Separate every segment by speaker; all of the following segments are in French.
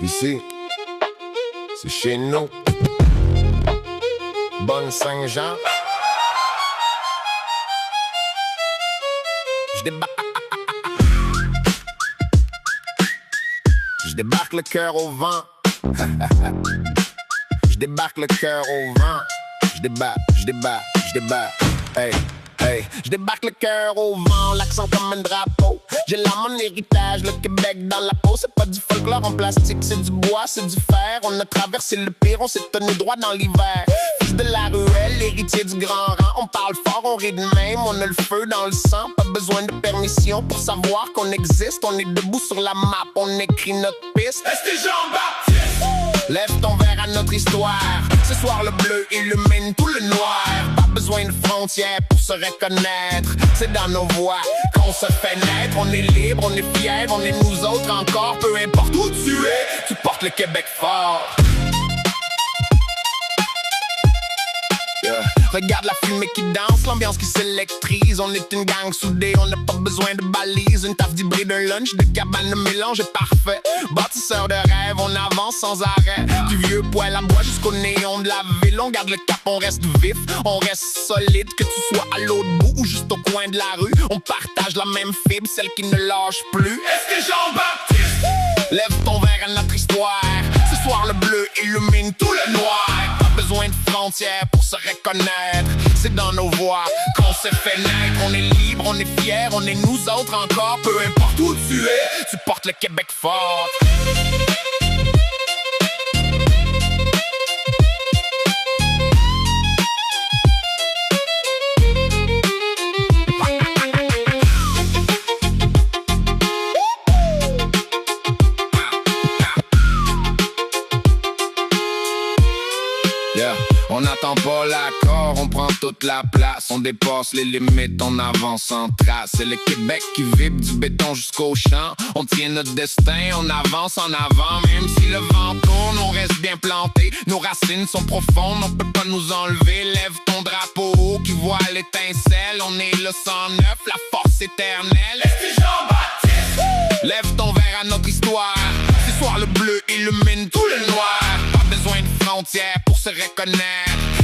Speaker 1: Ici, c'est chez nous. Bonne Saint-Jean. Je débarque le cœur au vent. Je débarque le cœur au vent. Je débarque. Hey, hey. Je débarque le cœur au vent, l'accent comme un drapeau. J'ai là mon héritage, le Québec dans la peau. C'est pas du folklore en plastique, c'est du bois, c'est du fer. On a traversé le pire, on s'est tenu droit dans l'hiver. Fils de la ruelle, héritier du grand rang. On parle fort, on rit de même, on a le feu dans le sang. Pas besoin de permission pour savoir qu'on existe. On est debout sur la map, on écrit notre piste.
Speaker 2: Est-ce Jean-Baptiste?
Speaker 1: Lève ton verre à notre histoire. Ce soir le bleu illumine tout le noir. Pas besoin de frontières pour se reconnaître. C'est dans nos voix qu'on se fait naître. On est libre, on est fiers, on est nous autres encore. Peu importe où tu es, tu portes le Québec fort. Regarde la fumée qui danse, l'ambiance qui s'électrise. On est une gang soudée, on n'a pas besoin de balises. Une taf d'hybride, un lunch, de cabane, le mélange est parfait. Bâtisseur de rêve, on avance sans arrêt. Du vieux poêle à bois jusqu'au néon de la ville. On garde le cap, on reste vif, on reste solide. Que tu sois à l'autre bout ou juste au coin de la rue, on partage la même fibre, celle qui ne lâche plus.
Speaker 2: Est-ce Jean-Baptiste?
Speaker 1: Lève ton verre à notre histoire. Ce soir le bleu illumine tout le noir. Pas besoin de frontières pour se reconnaître. C'est dans nos voix qu'on s'est fait naître. On est libre, on est fiers, on est nous autres encore. Peu importe où tu es, tu portes le Québec fort. On n'attend pas l'accord, on prend toute la place. On dépasse les limites, on avance en trace. C'est le Québec qui vibre du béton jusqu'au champ. On tient notre destin, on avance en avant. Même si le vent tourne, on reste bien planté. Nos racines sont profondes, on peut pas nous enlever. Lève ton drapeau haut qui voit l'étincelle. On est le 109, la force éternelle.
Speaker 2: Est-ce Jean-Baptiste?
Speaker 1: Lève ton verre à notre histoire. Ce soir le bleu illumine tout le noir. Pas besoin de frontières pour se reconnaître.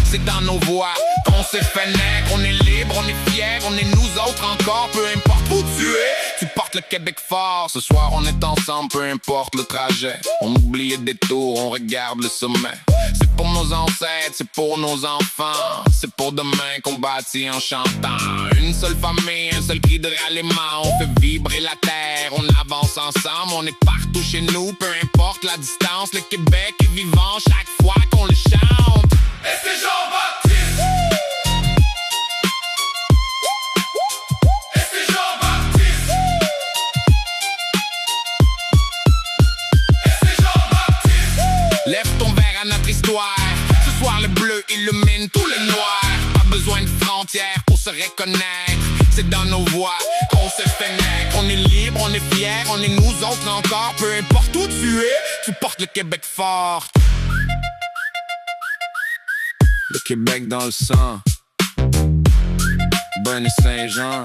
Speaker 1: C'est dans nos voix qu'on s'est fait naître. On est libre, on est fiers, on est nous autres encore. Peu importe où tu es, tu portes le Québec fort. Ce soir on est ensemble, peu importe le trajet. On oublie les détours, on regarde le sommet. C'est pour nos ancêtres, c'est pour nos enfants. C'est pour demain qu'on bâtit en chantant. Une seule famille, un seul cri de ralliement. On fait vibrer la terre, on avance ensemble. On est partout chez nous, peu importe la distance. Le Québec est vivant chaque fois qu'on le chante.
Speaker 2: Est-ce Jean-Baptiste? Est-ce Jean-Baptiste? Est-ce Jean-Baptiste?
Speaker 1: Lève ton verre à notre histoire. Ce soir le bleu illumine tout le noir. Pas besoin de frontières pour se reconnaître. C'est dans nos voix qu'on s'est fait naître. On est libre, on est fiers, on est nous autres encore. Peu importe où tu es, tu portes le Québec fort. Le Québec dans le sang. Bonne Saint-Jean.